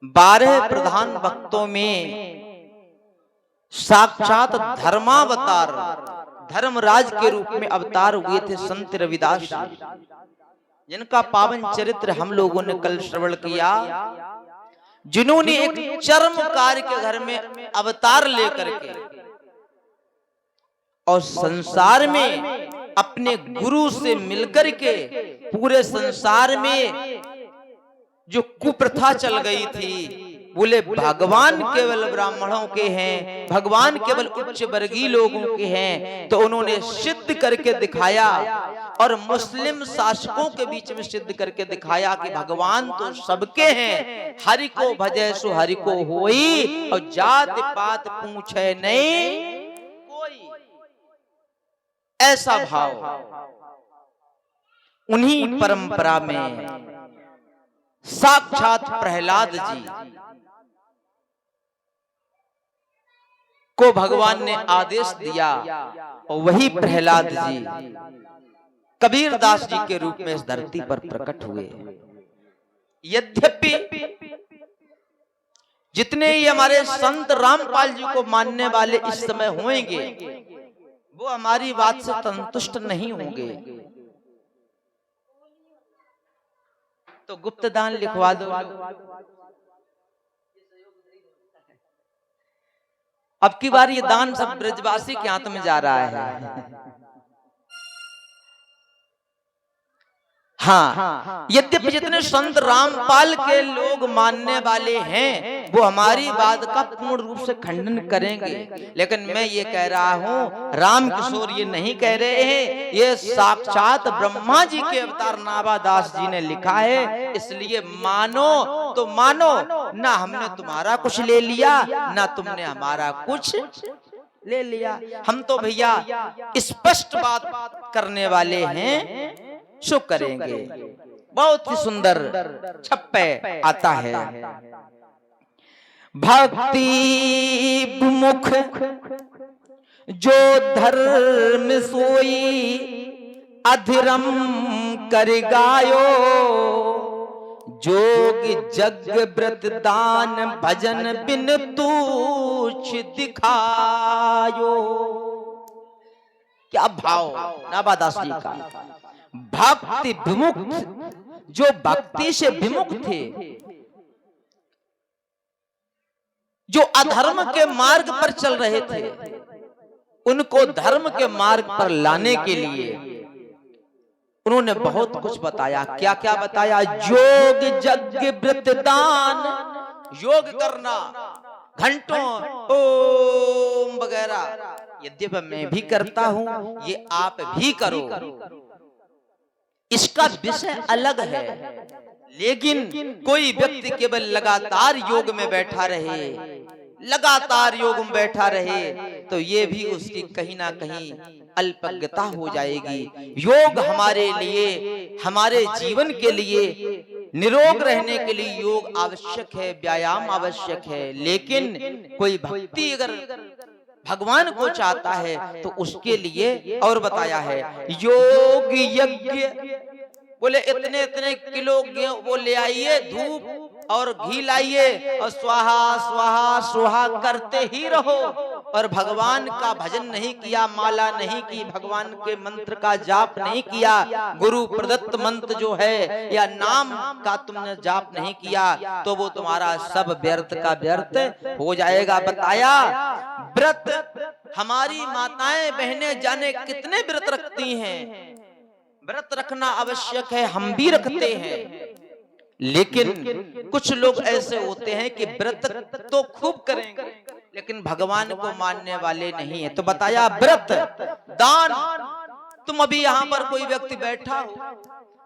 12 प्रधान भक्तों में साक्षात धर्मावतार धर्मराज के रूप में अवतार हुए थे संत रविदास जी, जिनका पावन चरित्र हम लोगों ने कल श्रवण किया। जिन्होंने एक चरम कार्य के घर में अवतार लेकर के और संसार में अपने गुरु से मिलकर के पूरे संसार में जो कुप्रथा चल गई थी, बोले भगवान केवल ब्राह्मणों के हैं, भगवान केवल उच्च वर्गीय लोगों के हैं, तो उन्होंने सिद्ध करके दिखाया और मुस्लिम शासकों के बीच में सिद्ध करके दिखाया कि भगवान तो सबके हैं, हरि को भजे सो हरि को होई, और जात पात पूछे नहीं कोई, ऐसा भाव। उन्हीं परंपरा में साक्षात प्रहलाद जी को भगवान ने आदेश दिया और वही प्रहलाद जी कबीर दास जी के रूप में इस धरती पर प्रकट हुए। यद्यपि जितने ही हमारे संत रामपाल जी को मानने वाले इस समय होंगे, वो हमारी बात से संतुष्ट नहीं होंगे, तो गुप्त दान लिखवा दो। अब की बार ये दान सब ब्रजवासी के हाथ में जा रहा है। हाँ, यद्यपि जितने संत रामपाल के लोग मानने वाले हैं वो हमारी बात का पूर्ण रूप से खंडन करेंगे, लेकिन मैं ये कह रहा हूँ, राम किशोर ये नहीं कह रहे हैं, ये साक्षात ब्रह्मा जी के अवतार नाभादास जी ने लिखा है। इसलिए मानो तो मानो, ना हमने तुम्हारा कुछ ले लिया ना तुमने हमारा कुछ ले लिया। हम तो भैया स्पष्ट बात करने वाले हैं, शो करेंगे। बहुत ही सुंदर छप्पे आता है। भक्ति मुख जो धर्म सोई अधर्म कर गायो, जोग जग व्रत दान भजन बिन तुच्छ दिखायो। क्या भाव नाभादास जी का। भक्ति विमुख, जो भक्ति से विमुख थे, जो अधर्म के मार्ग पर चल रहे थे, उनको धर्म के मार्ग पर लाने के लिए उन्होंने बहुत कुछ बताया। क्या क्या बताया? योग यज्ञ व्रत दान, योग करना, घंटों ओम वगैरह, यद्यपि मैं भी करता हूं, ये आप भी करो, इसका विषय अलग है। लेकिन कोई व्यक्ति केवल लगातार योग में बैठा रहे, लगातार योग में बैठा रहे, तो ये भी उसकी कहीं ना कहीं अल्पज्ञता हो जाएगी। योग हमारे लिए, हमारे जीवन के लिए, निरोग रहने के लिए योग आवश्यक है, व्यायाम आवश्यक है। लेकिन कोई भक्ति अगर भगवान को चाहता है तो उसके लिए और बताया है, योग यज्ञ, बोले इतने इतने किलो वो ले आइए, धूप और घी लाइए और स्वाहा स्वाहा स्वाहा करते ही रहो, और भगवान का भजन नहीं किया, माला नहीं की, भगवान के मंत्र का जाप नहीं किया, गुरु प्रदत्त मंत्र जो है या नाम का तुमने जाप नहीं किया, तो वो तुम्हारा सब व्यर्थ का व्यर्थ हो जाएगा। बताया व्रत, हमारी माताएं बहनें जाने कितने व्रत रखती हैं, व्रत रखना आवश्यक है, हम भी रखते हैं, लेकिन कुछ लोग ऐसे होते हैं कि व्रत तो खूब करेंगे लेकिन भगवान को मानने वाले नहीं है। तो बताया व्रत दान। तुम अभी यहाँ पर कोई व्यक्ति बैठा हो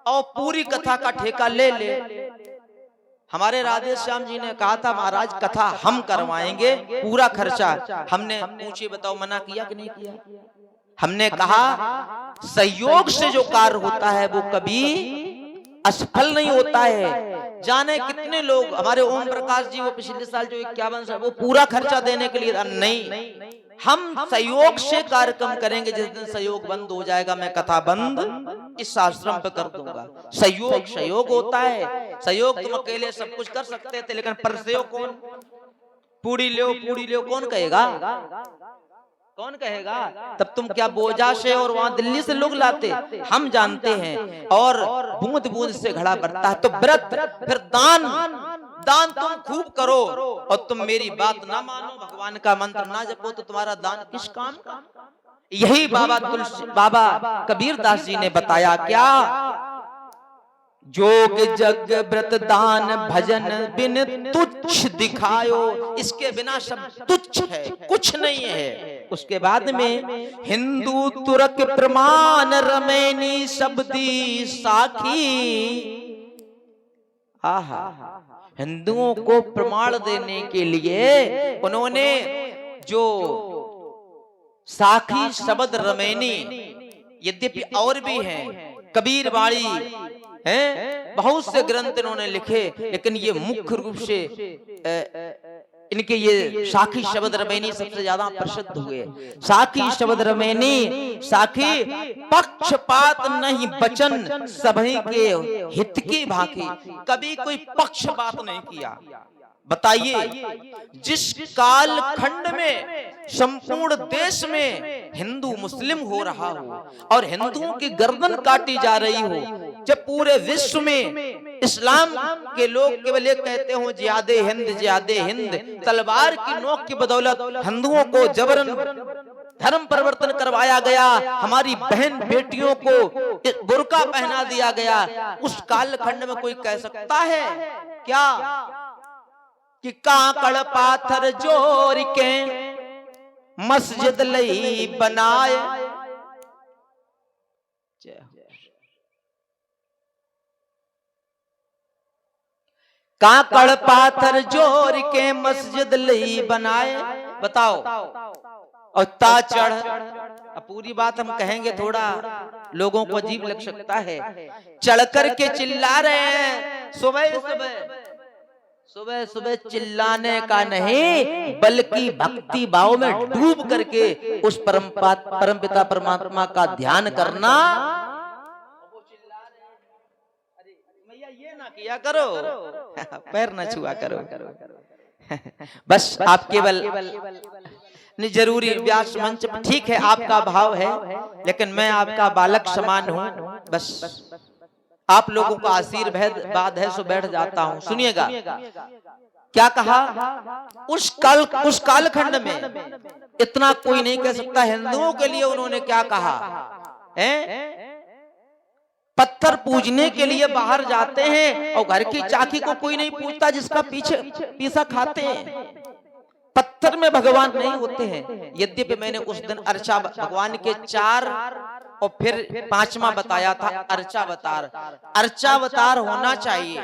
और पूरी कथा का ठेका ले ले। हमारे राधे श्याम जी ने कहा था, महाराज कथा हम करवाएंगे, पूरा खर्चा। हमने पूछे बताओ मना किया कि नहीं किया? हमने कहा सहयोग से जो कार्य होता है वो कभी असफल नहीं होता है। जाने कितने लोग, हमारे ओम प्रकाश जी वो पिछले साल जो 51 साल, वो पूरा खर्चा देने के लिए नहीं, हम सहयोग से कार्यक्रम करेंगे। जिस दिन सहयोग बंद हो जाएगा मैं कथा बंद इस आश्रम पे कर दूंगा। सहयोग सहयोग होता है, सहयोग तुम अकेले सब कुछ कर सकते थे, लेकिन परसयोग कौन? पूरी ले कौन कहेगा? कौन कहेगा? तब तुम क्या बोझा से और वहां दिल्ली से लोग लाते? हम जानते हैं। और बूंद बूंद से घड़ा भरता है। तो व्रत, फिर दान, दान तुम खूब करो, और तुम मेरी बात ना मानो, भगवान का मंत्र ना जपो, तो तुम्हारा दान किस काम का? यही बाबा कबीरदास जी ने बताया। क्या? जोग जग व्रत दान भजन बिन तुच्छ दिखायो। इसके बिना सब तुच्छ है, कुछ नहीं है। उसके बाद में हिंदू तुरक प्रमाण रमैनी शब्दी साखी। आहा, हिंदुओं को प्रमाण देने के लिए उन्होंने जो साखी शब्द रमैनी, यद्यपि और भी हैं, कबीर वाणी हैं, बहुत से ग्रंथ इन्होंने लिखे, लेकिन ये मुख्य रूप से इनके ये साखी शब्द रमैनी सबसे ज्यादा प्रसिद्ध हुए। साखी शब्द रमैनी, साखी पक्षपात नहीं बचन सभी के हित की भांति। कभी कोई पक्षपात नहीं किया। बताइए, जिस काल खंड में संपूर्ण देश में हिंदू मुस्लिम हो रहा हो और हिंदुओं की गर्दन काटी जा रही हो, जब पूरे विश्व में इस्लाम के लोग केवल एक कहते हो जिहादे हिंद, जिहादे हिंद, तलवार की नोक की बदौलत हिंदुओं को जबरन धर्म परिवर्तन करवाया गया, हमारी बहन बेटियों को बुर्का पहना दिया गया, उस कालखंड में कोई कह सकता है क्या कि काकड़ पाथर जोर के मस्जिद लई बनाए? काकड़ पाथर जोर के मस्जिद लई बनाए। बताओ। और ताचड़, पूरी बात हम कहेंगे थोड़ा लोगों को अजीब लग सकता है। चढ़ करके चिल्ला रहे हैं, सुबह सुबह सुबह सुबह चिल्लाने का नहीं, बल्कि भक्ति भाव में डूब करके उस परमपिता परमात्मा का ध्यान करना। वो चिल्ला रहे हैं, अरे मैया ये ना किया करो, पैर ना छुआ करो। बस आप केवल नहीं, जरूरी व्यास मंच ठीक है, आपका भाव है, लेकिन मैं आपका बालक समान हूं। बस आप लोगों का आशीर्वाद है, सो बैठ जाता हूं। सुनिएगा क्या कहा। उस कालखंड में इतना कोई नहीं कह सकता। हिंदुओं के लिए उन्होंने क्या कहा है? पत्थर पूजने के लिए बाहर जाते हैं और घर की चाकी को कोई नहीं पूछता, जिसका पीछा खाते हैं। पत्थर में भगवान नहीं होते हैं। यद्यपि मैंने उस दिन अर्चा भगवान के 4 और फिर 5वां बताया था अर्चावतार। अर्चावतार होना चाहिए।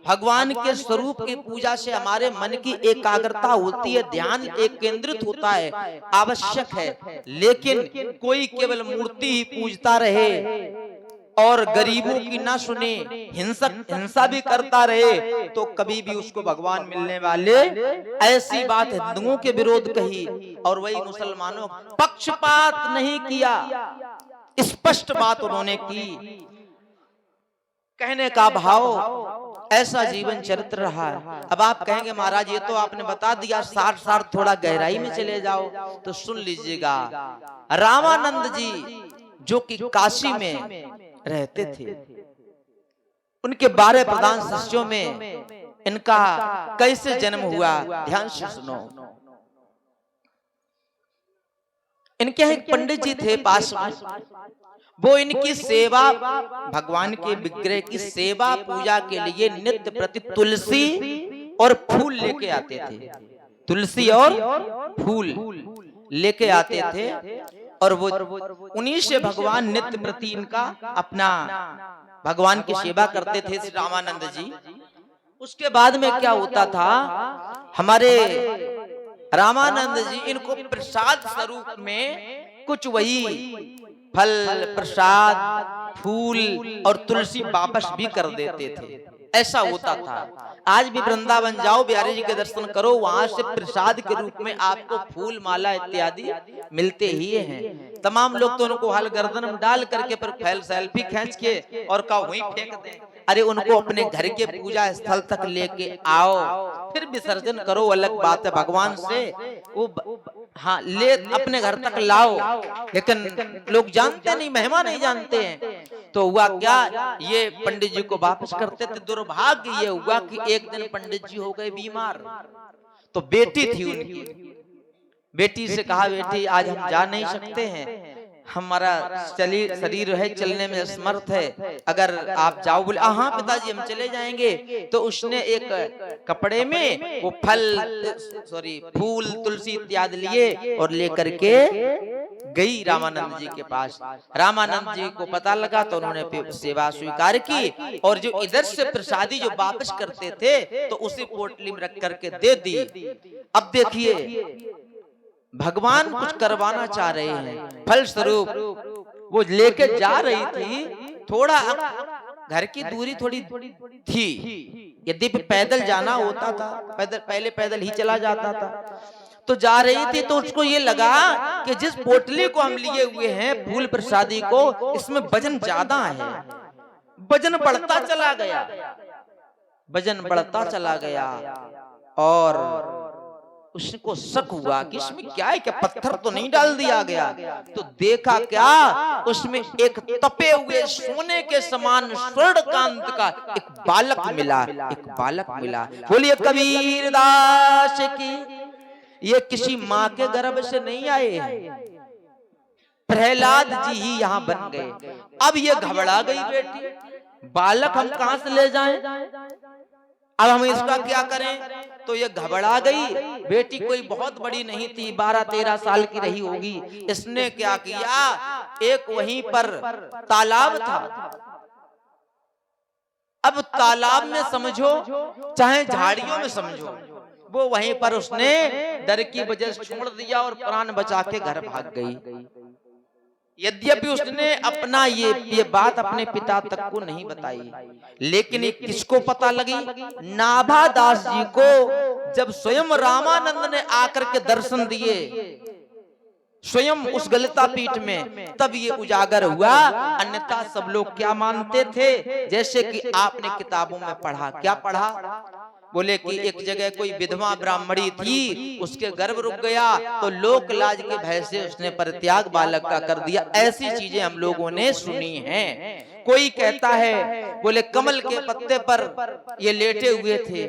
भगवान के स्वरूप की पूजा से हमारे मन की एकाग्रता होती है, ध्यान एक केंद्रित होता है, आवश्यक है। लेकिन कोई केवल मूर्ति ही पूजता रहे और गरीबों की ना सुने, हिंसा भी करता रहे, तो कभी भी उसको भगवान मिलने वाले। ऐसी बात हिंदुओं के विरोध कही और वही मुसलमानों पक्षपात नहीं किया, स्पष्ट बात उन्होंने की। कहने का भाव ऐसा जीवन चरित्र रहा है। अब आप कहेंगे महाराज ये तो आपने बता दिया, साथ थोड़ा गहराई में चले जाओ तो सुन लीजिएगा। रामानंद जी जो कि काशी में रहते थे, उनके 12 प्रधान शिष्यों में इनका कैसे जन्म हुआ, ध्यान से सुनो। इनके एक पंडित जी थे पास में, वो इनकी सेवा, भगवान के विग्रह की सेवा पूजा के लिए नित्य प्रति तुलसी और फूल लेके आते थे। तुलसी और फूल लेके आते थे और वो उन्हीं से भगवान नित्य प्रति इनका अपना भगवान की सेवा करते थे श्री रामानंद जी। उसके बाद में क्या होता था, हमारे रामानंद जी इनको प्रसाद स्वरूप में कुछ वही फल, प्रसाद, फूल और तुलसी वापस भी कर देते थे। ऐसा होता था। आज भी वृंदावन जाओ, बिहारी जी के दर्शन करो, वहां से प्रसाद के रूप में आपको फूल माला इत्यादि मिलते ही हैं। तमाम लोग तो उनको हल गर्दन में डाल करके पर फैल सेल्फी खींच के और का वहीं फेंक दें। अरे उनको अपने घर के पूजा स्थल तक लेके आओ, फिर विसर्जन करो, अलग बात है। भगवान से वो हाँ ले अपने घर तक लाओ, लेकिन लोग जानते नहीं, महिमा नहीं जानते हैं। तो हुआ क्या, ये पंडित जी को वापस करते थे। दुर्भाग्य ये हुआ कि एक दिन पंडित जी हो गए बीमार। तो बेटी थी उनकी, बेटी से कहा, बेटी आज हम जा नहीं सकते हैं, हमारा शरीर है चलने में असमर्थ है, अगर आप जाओ। बोले हाँ पिताजी हम चले जाएंगे। तो उसने एक कपड़े में वो फूल तुलसी इत्यादि लिए और लेकर के गई रामानंद जी के पास। रामानंद जी को पता लगा तो उन्होंने सेवा स्वीकार की, और जो इधर से प्रसादी जो वापस करते थे तो उसी पोटली में रख करके दे दी। अब देखिए भगवान कुछ करवाना चाह रहे हैं, फलस्वरूप वो लेके जा रही थी। थोड़ा घर की दूरी थोड़ी थी, यदि पैदल जाना होता था, पहले पैदल ही चला जाता था। तो जा रही थी तो उसको ये लगा कि जिस पोटली को हम लिए हुए हैं फूल प्रसादी को, इसमें वजन ज्यादा है। वजन बढ़ता चला गया, वजन बढ़ता चला गया, और उसको शक हुआ कि इसमें क्या है, क्या पत्थर तो नहीं डाल दिया गया। तो देखा क्या, उसमें एक तपे हुए सोने के समान स्वर्णकांत का एक बालक मिला, एक बालक मिला। बोलिए कबीरदास की। ये किसी माँ के गर्भ से नहीं आए, प्रहलाद जी ही यहाँ बन गए। अब ये घबरा गई बेटी, बालक हम कहां से ले जाएं, अब हम इसका क्या करें। तो ये घबरा गई। बेटी कोई बहुत बड़ी नहीं थी, 12-13 साल की रही होगी। इसने क्या किया, एक वहीं पर तालाब था, अब तालाब में समझो चाहे झाड़ियों में समझो, वो वहीं पर उसने डर की वजह से छोड़ दिया और प्राण बचा के घर भाग गई। यद्यपि उसने अपना ये बात अपने पिता तक को नहीं बताई, लेकिन ये किसको पता लगी, नाभादास जी को। जब स्वयं रामानंद ने आकर के दर्शन दिए स्वयं उस गलता पीठ में, तब ये उजागर हुआ। अन्यथा सब लोग क्या मानते थे, जैसे कि आपने किताबों में पढ़ा। क्या पढ़ा, बोले कि एक जगह कोई विधवा ब्राह्मणी थी, उसके गर्भ रुक गया तो लोक लाज के भय से उसने परित्याग बालक का कर दिया। ऐसी चीजें हम लोगों ने सुनी हैं। कोई कहता है बोले कमल के पत्ते पर ये लेटे हुए थे,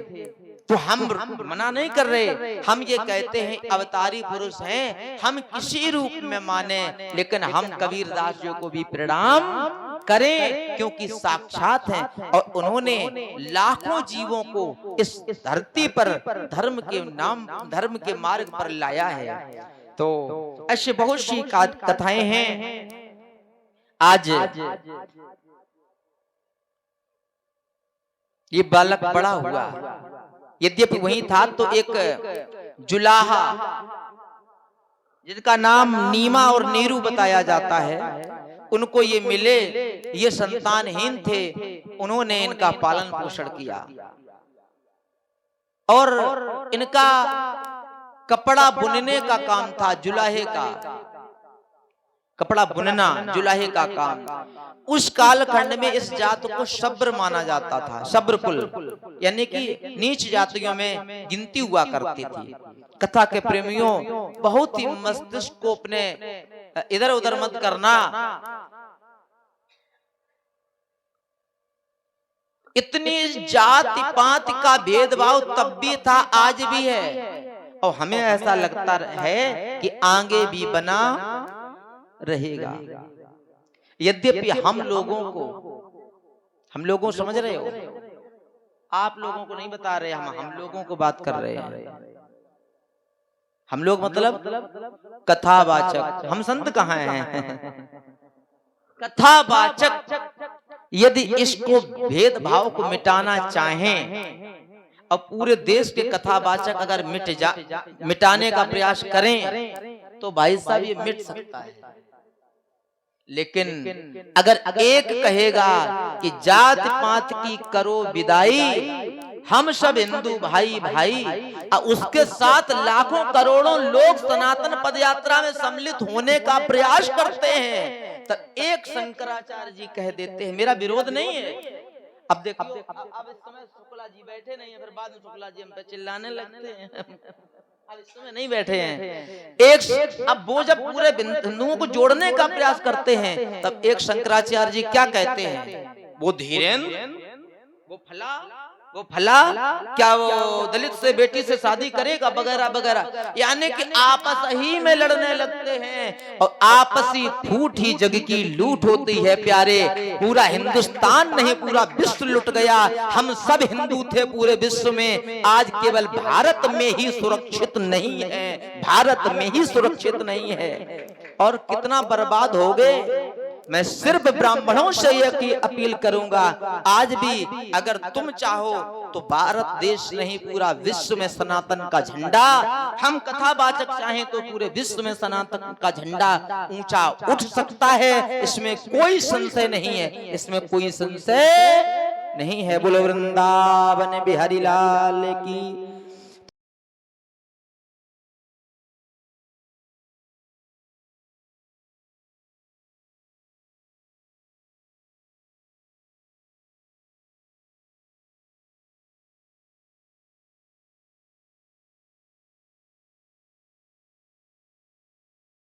तो हम मना नहीं कर रहे, हम ये कहते हैं अवतारी पुरुष हैं, हम किसी रूप में माने, लेकिन हम कबीरदास जी को भी प्रणाम करें, क्योंकि साक्षात हैं और उन्होंने लाखों जीवों को इस धरती पर धर्म के नाम, धर्म के मार्ग पर लाया है। तो ऐसे बहुत सी कथाएं हैं। आज ये बालक बड़ा हुआ, यद्यपि वहीं था तो एक जुलाहा जिनका नाम नीमा और नीरू बताया जाता है, उनको ये मिले। ये संतानहीन थे, उन्होंने इनका पालन पोषण किया और इनका कपड़ा बुनने का काम था, जुलाहे का कपड़ा बुनना, जुलाहे का काम। उस कालखंड में इस जात को सब्र माना जाता था, सब्र कुल, यानी कि नीच जातियों में गिनती हुआ करती थी। कथा के प्रेमियों, बहुत ही मस्तिष्क को अपने इधर उधर मत करना। इतनी जाति पाति का भेदभाव तब भी था, आज भी है, और हमें ऐसा लगता है कि आगे भी बना रहेगा। यद्यपि हम लोगों समझ रहे हो, आप लोगों को नहीं बता रहे, हम लोगों को बात कर रहे हैं। हम लोग मतलब कथावाचक, हम संत कहाँ हैं कथावाचक। यदि इसको भेदभाव को मिटाना चाहें और पूरे देश के कथावाचक अगर मिटाने का प्रयास करें तो भाई साहब ये मिट सकता है, लेकिन अगर एक कहेगा कि जात पात की करो विदाई, हम सब हिंदू भाई भाई, और उसके साथ लाखों करोड़ों लोग सनातन पदयात्रा में सम्मिलित होने का प्रयास करते हैं, तब एक शंकराचार्य जी कह देते हैं मेरा विरोध नहीं है। अब देखो, अब इस समय शुक्ला जी बैठे नहीं है, फिर बाद में शुक्ला जी हम पे चिल्लाने लगते हैं। अब इस समय नहीं बैठे हैं। अब वो जब पूरे हिंदुओं को जोड़ने का प्रयास करते हैं, तब एक शंकराचार्य जी क्या कहते हैं, वो धीरेन्द्र, वो फला क्या वो दलित से बेटी से शादी करेगा वगैरह वगैरह, यानी कि आपस ही में लड़ने लगते हैं और आपसी फूट ही जग की लूट होती है प्यारे। पूरा हिंदुस्तान नहीं पूरा विश्व लुट गया, हम सब हिंदू थे पूरे विश्व में, आज केवल भारत में ही सुरक्षित नहीं है, भारत में ही सुरक्षित नहीं है। और कितना बर्बाद हो गए। मैं सिर्फ ब्राह्मणों से यह अपील करूंगा, आज भी अगर तुम चाहो तो भारत देश नहीं पूरा विश्व में सनातन का झंडा, हम कथावाचक चाहें तो पूरे विश्व में सनातन का झंडा ऊंचा उठ सकता है, इसमें कोई संशय नहीं है, इसमें कोई संशय नहीं है। बोलो वृंदावन बिहारी लाल की।